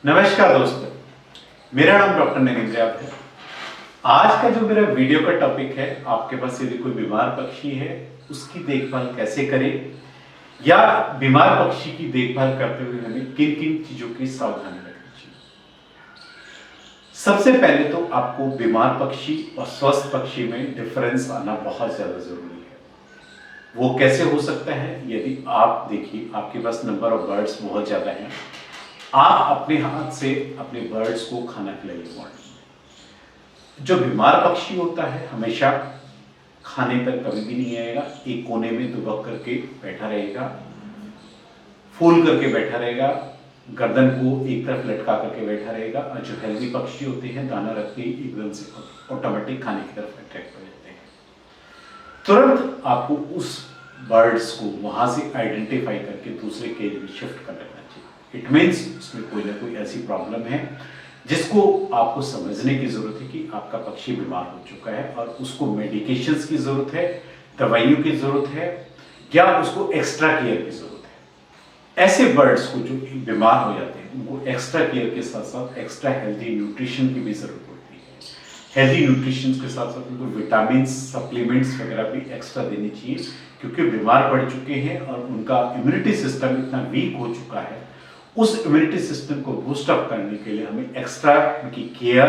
नमस्कार दोस्तों, मेरा नाम डॉक्टर नरेंद्र यादव है। आज का जो मेरा वीडियो का टॉपिक है, आपके पास यदि कोई बीमार पक्षी है उसकी देखभाल कैसे करें या बीमार पक्षी की देखभाल करते हुए हमें किन किन चीजों की सावधानी रखनी चाहिए। सबसे पहले तो आपको बीमार पक्षी और स्वस्थ पक्षी में डिफरेंस आना बहुत ज्यादा जरूरी है। वो कैसे हो सकता है? यदि आप देखिए, आपके पास नंबर ऑफ बर्ड्स बहुत ज्यादा हैं, आप अपने हाथ से अपने बर्ड्स को खाना खिलाइए मॉर्निंग में। जो बीमार पक्षी होता है हमेशा खाने पर कभी भी नहीं आएगा, एक कोने में दुबक करके बैठा रहेगा, फूल करके बैठा रहेगा, गर्दन को एक तरफ लटका करके बैठा रहेगा। और जो हेल्दी पक्षी होते हैं दाना रखते ही एकदम से ऑटोमेटिक खाने की तरफ अट्रैक्ट हो जाते हैं। तुरंत आपको उस बर्ड्स को वहां से आइडेंटिफाई करके दूसरे केज में शिफ्ट कर लेना चाहिए। इट मीन्स उसमें कोई ना कोई ऐसी प्रॉब्लम है जिसको आपको समझने की जरूरत है कि आपका पक्षी बीमार हो चुका है और उसको मेडिकेशंस की जरूरत है, दवाइयों की जरूरत है या उसको एक्स्ट्रा केयर की जरूरत है। ऐसे बर्ड्स को जो बीमार हो जाते हैं उनको एक्स्ट्रा केयर के साथ साथ एक्स्ट्रा हेल्दी न्यूट्रिशन की भी जरूरत होती है। हेल्दी न्यूट्रिशन के साथ साथ उनको विटामिन सप्लीमेंट्स वगैरह भी एक्स्ट्रा देनी चाहिए, क्योंकि बीमार पड़ चुके हैं और उनका इम्यूनिटी सिस्टम इतना वीक हो चुका है। उस इम्यूनिटी सिस्टम को बूस्ट अप करने के लिए हमें एक्स्ट्रा उनकी केयर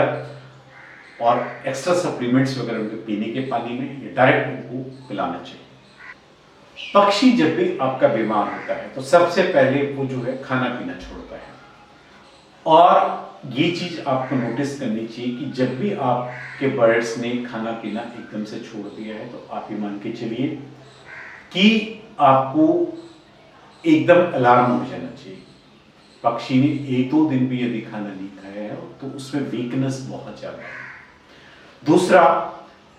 और एक्स्ट्रा सप्लीमेंट्स वगैरह उनके पीने के पानी में या डायरेक्ट उनको पिलाना चाहिए। पक्षी जब भी आपका बीमार होता है तो सबसे पहले वो जो है खाना पीना छोड़ता है। और ये चीज आपको नोटिस करनी चाहिए कि जब भी आपके बर्ड्स ने खाना पीना एकदम से छोड़ दिया है तो आप ये मान के चलिए कि आपको एकदम अलार्म हो जाना चाहिए। पक्षी ने एक दो दिन भी यदि खाना नहीं खाया है तो उसमें वीकनेस बहुत ज्यादा है। दूसरा,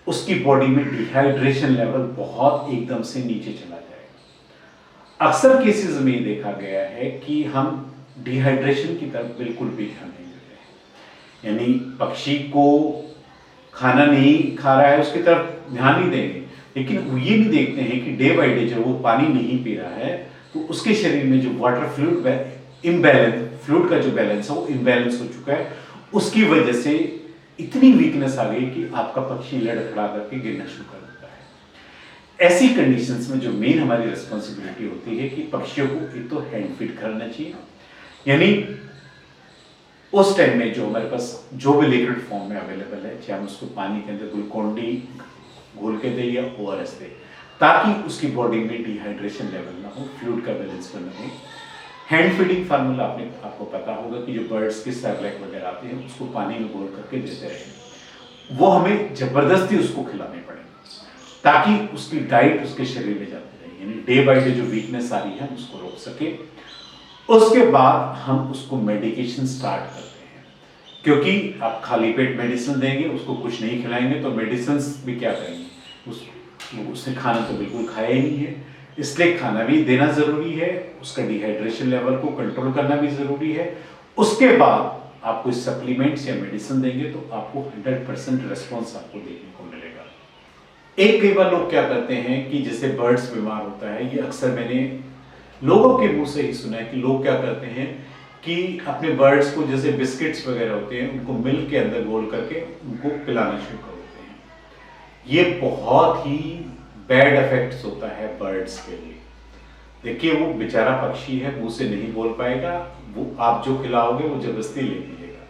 उसकी बॉडी में डिहाइड्रेशन लेवल बहुत एकदम से नीचे चला जाएगा। अक्सर केसेस में देखा गया है कि हम डिहाइड्रेशन की तरफ बिल्कुल भी ध्यान नहीं देते हैं, यानी पक्षी को खाना नहीं खा रहा है उसकी तरफ ध्यान नहीं देंगे, लेकिन वो ये नहीं देखते हैं कि डे बाई डे जब वो पानी नहीं पी रहा है तो उसके शरीर में जो वाटर फ्लूइड इम्बैलेंस, फ्लूइड का जो बैलेंस है वो इम्बैलेंस हो चुका है। उसकी वजह से इतनी वीकनेस आ गई कि आपका पक्षी लड़खड़ा करके गिरना शुरू कर देता है। ऐसी कंडीशंस में जो मेन हमारी रिस्पॉन्सिबिलिटी होती है कि पक्षियों को एक तो हैंड फीड करना चाहिए, यानी उस टाइम में जो हमारे पास जो भी लिक्विड फॉर्म में अवेलेबल है, चाहे हम उसको पानी के अंदर ग्लूकोन-डी घोल के दें या ओआरएस दें, ताकि उसकी बॉडी में डिहाइड्रेशन लेवल ना हो, फ्लूइड का बैलेंस बना हो। हैंड फीडिंग फार्मूला आपको पता होगा कि जो बर्ड्स के सेरेलैक वगैरह आते हैं उसको पानी में घोल करके देते रहें। वो हमें जबरदस्ती उसको खिलाने पड़ेंगे ताकि उसकी डाइट उसके शरीर में जाती रहे, यानी डे बाय डे जो वीकनेस आ रही है हम उसको रोक सके। उसके बाद हम उसको मेडिकेशन स्टार्ट करते हैं, क्योंकि आप खाली पेट मेडिसिन देंगे, उसको कुछ नहीं खिलाएंगे तो मेडिसिन भी क्या करेंगे, उसने खाना तो बिल्कुल खाया ही नहीं है। इसलिए खाना भी देना जरूरी है, उसका डिहाइड्रेशन लेवल को कंट्रोल करना भी जरूरी है। उसके बाद आप कोई सप्लीमेंट्स या मेडिसिन देंगे तो आपको 100% रिस्पॉन्स आपको देखने को मिलेगा। कई बार लोग क्या करते हैं कि जैसे बर्ड्स बीमार होता है, ये अक्सर मैंने लोगों के मुंह से ही सुना है कि लोग क्या करते हैं कि अपने बर्ड्स को जैसे बिस्किट्स वगैरह होते हैं उनको मिल्क के अंदर घोल करके उनको पिलाना शुरू कर देते हैं। ये बहुत ही बैड इफेक्ट्स होता है बर्ड्स के लिए। देखिए, वो बेचारा पक्षी है, मुंह से नहीं बोल पाएगा, वो आप जो खिलाओगे वो जबरदस्ती ले लीजिएगा।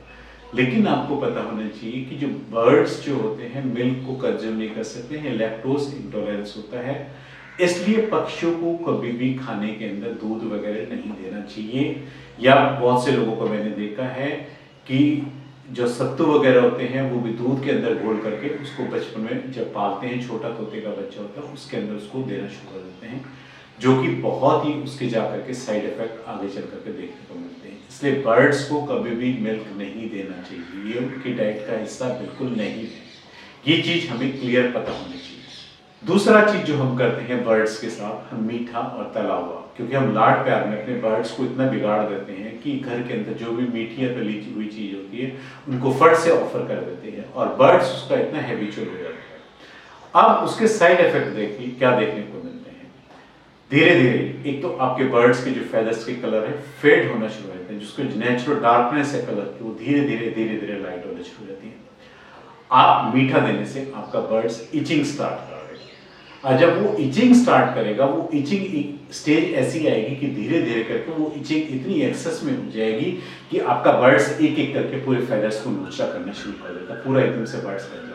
लेकिन आपको पता होना चाहिए कि जो बर्ड्स जो होते हैं मिल्क को कंज्यूम नहीं कर सकते हैं, लैक्टोज इंटॉलरेंस होता है, इसलिए पक्षियों को कभी भी खाने के अंदर दूध वगैरह नहीं देना चाहिए। या बहुत से लोगों को मैंने देखा है कि जो सत्तू वगैरह होते हैं वो भी दूध के अंदर घोल करके उसको बचपन में जब पालते हैं, छोटा तोते का बच्चा होता है उसके अंदर उसको देना शुरू कर देते हैं, जो कि बहुत ही उसके जाकर के साइड इफेक्ट आगे चल करके देखने को मिलते हैं। इसलिए बर्ड्स को कभी भी मिल्क नहीं देना चाहिए, ये उनकी डाइट का हिस्सा बिल्कुल नहीं है। ये चीज हमें क्लियर पता होनी चाहिए। दूसरा चीज जो हम करते हैं बर्ड्स के साथ, हम मीठा और तला हुआ, क्योंकि हम लाड प्यार में अपने बर्ड्स को इतना बिगाड़ देते हैं कि घर के अंदर जो भी मीठी या तली हुई चीज होती है उनको फट से ऑफर कर देते हैं और बर्ड्स उसका इतना हैबिचुअल हो जाता है। अब उसके साइड इफेक्ट देखिए क्या देखने को मिलते हैं। धीरे धीरे एक तो आपके बर्ड्स के जो फेदर्स के कलर है फेड होना शुरू हो जाते हैं, जिसको नेचुरल डार्कनेस है कलर की, वो धीरे धीरे लाइट होना शुरू हो जाती है। आप मीठा देने से आपका बर्ड्स इचिंग स्टार्ट कर देगा, और जब वो इचिंग स्टार्ट करेगा, वो इचिंग स्टेज ऐसी आएगी कि धीरे धीरे करके वो इचिंग इतनी एक्सेस में हो जाएगी कि आपका बर्ड्स एक एक करके पूरे फेदर्स को नोचा करना शुरू कर देगा, पूरा एकदम से बर्ड्स बन जाएगा।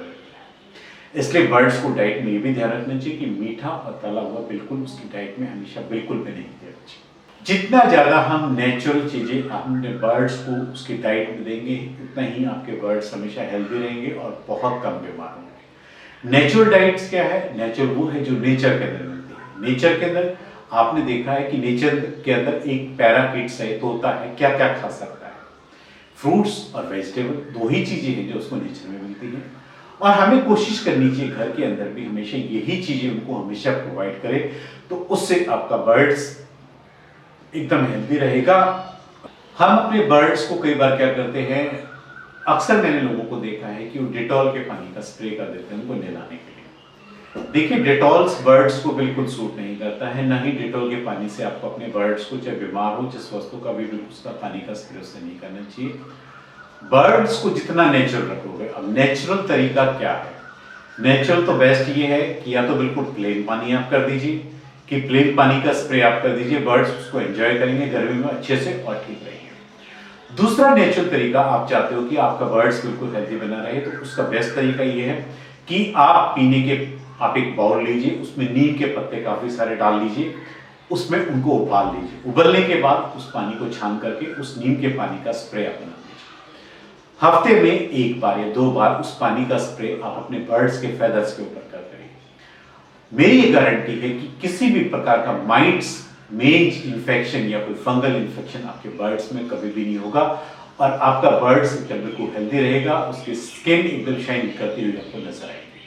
इसलिए बर्ड्स को डाइट में ये भी ध्यान रखना चाहिए कि मीठा और तला हुआ बिल्कुल उसकी डाइट में हमेशा बिल्कुल भी नहीं देना चाहिए। जितना ज़्यादा हम नेचुरल चीज़ें अपने बर्ड्स को उसकी डाइट में देंगे, उतना ही आपके बर्ड्स हमेशा हेल्दी रहेंगे और बहुत कम बीमार होंगे। नेचुरल डाइट्स क्या है? नेचुरल वो है जो नेचर के अंदर मिलती है। नेचर के अंदर आपने देखा है कि नेचर के अंदर एक पैराकीट्स है, तोता है, क्या क्या खा सकता है? फ्रूट्स और वेजिटेबल, दो ही चीज़ें हैं जो उसको नेचर में मिलती हैं, और हमें कोशिश करनी चाहिए घर के अंदर भी हमेशा यही चीज़ें उनको हमेशा प्रोवाइड करें, तो उससे आपका बर्ड्स एकदम हेल्दी रहेगा। हम अपने बर्ड्स को कई बार क्या करते हैं, अक्सर मैंने लोगों को देखा है कि वो डिटॉल के पानी का स्प्रे कर देते हैं उनको नहलाने के लिए। देखिए, डिटॉल्स बर्ड्स को बिल्कुल सूट नहीं करता है, ना ही डिटॉल के पानी से आपको अपने बर्ड्स को, चाहे बीमार हो जिस वस्तु का भी उसका पानी का स्प्रे उससे नहीं करना चाहिए। बर्ड्स को जितना नेचुरल रखोगे, अब नेचुरल तरीका क्या है? नेचुरल तो बेस्ट ये है कि या तो बिल्कुल प्लेन पानी आप कर दीजिए, कि प्लेन पानी का स्प्रे आप कर दीजिए, बर्ड्स उसको एंजॉय करेंगे गर्मी में अच्छे से और ठीक रहेंगे। दूसरा नेचुरल तरीका, आप चाहते हो कि आपका बर्ड्स बिल्कुल हेल्दी बना रहे, तो उसका बेस्ट तरीका ये है कि आप पीने के, आप एक बाउल लीजिए, उसमें नीम के पत्ते काफी सारे डाल लीजिए, उसमें उनको उबाल लीजिए, उबलने के बाद उस पानी को छान करके उस नीम के पानी का स्प्रे आप बना लीजिए। हफ्ते में एक बार या 2 बार उस पानी का स्प्रे आप अपने बर्ड्स के फेदर्स के ऊपर कर करिए। मेरी ये गारंटी है कि किसी भी प्रकार का माइट्स, मेज इन्फेक्शन या कोई फंगल इन्फेक्शन आपके बर्ड्स में कभी भी नहीं होगा, और आपका बर्ड्स एकदम बिल्कुल हेल्दी रहेगा, उसकी स्किन एकदम शाइन करती हुई आपको नजर आएगी,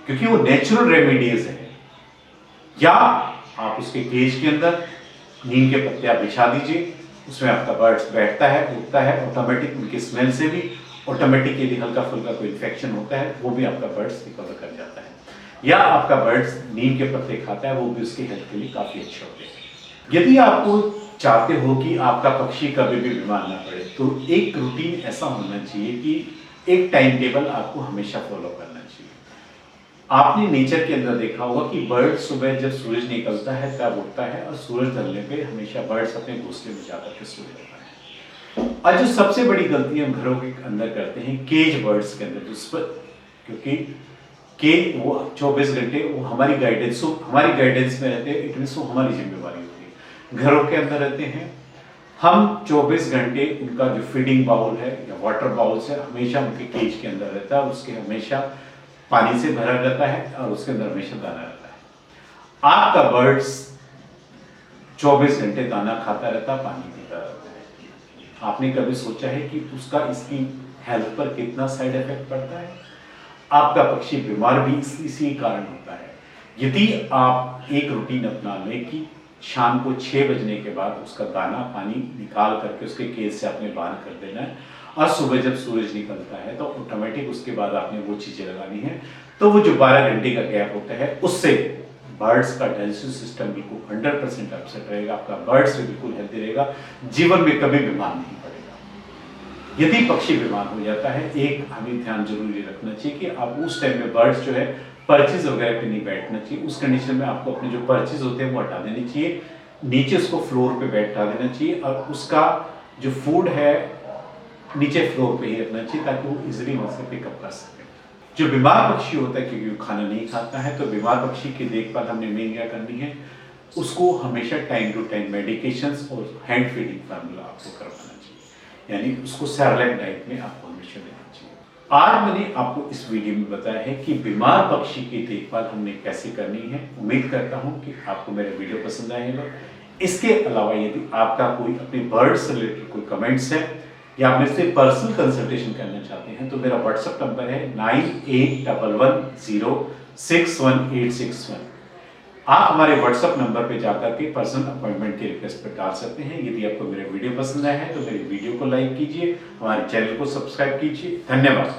क्योंकि वो नेचुरल रेमेडीज है। या आप उसके केज के अंदर नीम के पत्ते आप बिछा दीजिए, उसमें आपका बर्ड्स बैठता है, उठता है, ऑटोमेटिक उनकी स्मेल से भी ऑटोमेटिक यदि हल्का फुल्का कोई इन्फेक्शन होता है वो भी आपका बर्ड्स रिकवर कर जाता है। या आपका बर्ड्स नीम के पत्ते खाता है, वो भी उसकी हेल्थ के लिए काफी अच्छे होते हैं। यदि आपको चाहते हो कि आपका पक्षी कभी भी बीमार ना पड़े, तो एक रूटीन ऐसा होना चाहिए कि एक टाइम टेबल आपको हमेशा फॉलो करना चाहिए। आपने नेचर के अंदर देखा होगा कि बर्ड सुबह जब सूरज निकलता है तब उठता है, और सूरज ढलने पे हमेशा बर्ड्स अपने घोंसले में जाकर के सो जाता है। और जो सबसे बड़ी गलती हम घरों के अंदर करते हैं केज बर्ड्स के अंदर, जिस पर, क्योंकि केज वो 24 घंटे वो हमारी गाइडेंस में रहते हैं, इट मीन्स वो हमारी जिम्मेवारी होती है। घरों के अंदर रहते हैं हम 24 घंटे, उनका जो फीडिंग बाउल है या वाटर बाउल है हमेशा उनके केज के अंदर रहता है, उसके हमेशा पानी से भरा रहता है और उसके अंदर हमेशा दाना रहता है। आपका बर्ड्स 24 घंटे दाना खाता रहता है, पानी पीता रहता है। आपने कभी सोचा है कि उसका इसकी हेल्थ पर कितना साइड इफेक्ट पड़ता है? आपका पक्षी बीमार भी इसी कारण होता है। यदि आप एक रूटीन अपना लें कि शाम को 6 बजने के बाद उसका दाना पानी निकाल करके उसके केज से आपने बाहर कर देना है, और सुबह जब सूरज निकलता है तो ऑटोमेटिक उसके बाद आपने वो चीजें लगानी है, तो वो जो 12 घंटे का गैप होता है उससे बर्ड्स का डाइजेस्टिव सिस्टम बिल्कुल 100% अपसेट रहेगा, आपका बर्ड्स भी बिल्कुल हेल्दी रहेगा, जीवन में कभी बीमार नहीं पड़ेगा। यदि पक्षी बीमार हो जाता है, एक हमें ध्यान जरूरी रखना चाहिए कि आप उस टाइम में बर्ड्स जो है पर्चेज वगैरह पे नहीं बैठना चाहिए। उस कंडीशन में आपको अपने जो पर्चेज होते हैं वो हटा देने चाहिए, नीचे उसको फ्लोर पे बैठा देना चाहिए, और उसका जो फूड है नीचे फ्लोर पे ही रखना चाहिए ताकि वो इजीली वहां से पिकअप कर सके। जो बीमार पक्षी होता है, क्योंकि वो खाना नहीं खाता है, तो बीमार पक्षी की देखभाल हमने मेन क्या करनी है, उसको हमेशा टाइम टू टाइम मेडिकेशंस और हैंड फीडिंग फार्मूला आपको करवाना चाहिए, यानी उसको सेरेलैक डाइट में आपको हमेशा देना चाहिए। आज मैंने आपको इस वीडियो में बताया है कि बीमार पक्षी की देखभाल हमने कैसे करनी है। उम्मीद करता हूं कि आपको मेरा वीडियो पसंद आएगा। इसके अलावा यदि आपका कोई अपने बर्ड से रिलेटेड कोई कमेंट्स है या आप मेरे से पर्सनल कंसल्टेशन करना चाहते हैं, तो मेरा व्हाट्सएप नंबर है 9811061861। आप हमारे व्हाट्सएप नंबर पे जाकर के पर्सनल अपॉइंटमेंट की रिक्वेस्ट पर डाल सकते हैं। यदि आपको मेरा वीडियो पसंद आया है तो मेरे वीडियो को लाइक कीजिए, हमारे चैनल को सब्सक्राइब कीजिए। धन्यवाद।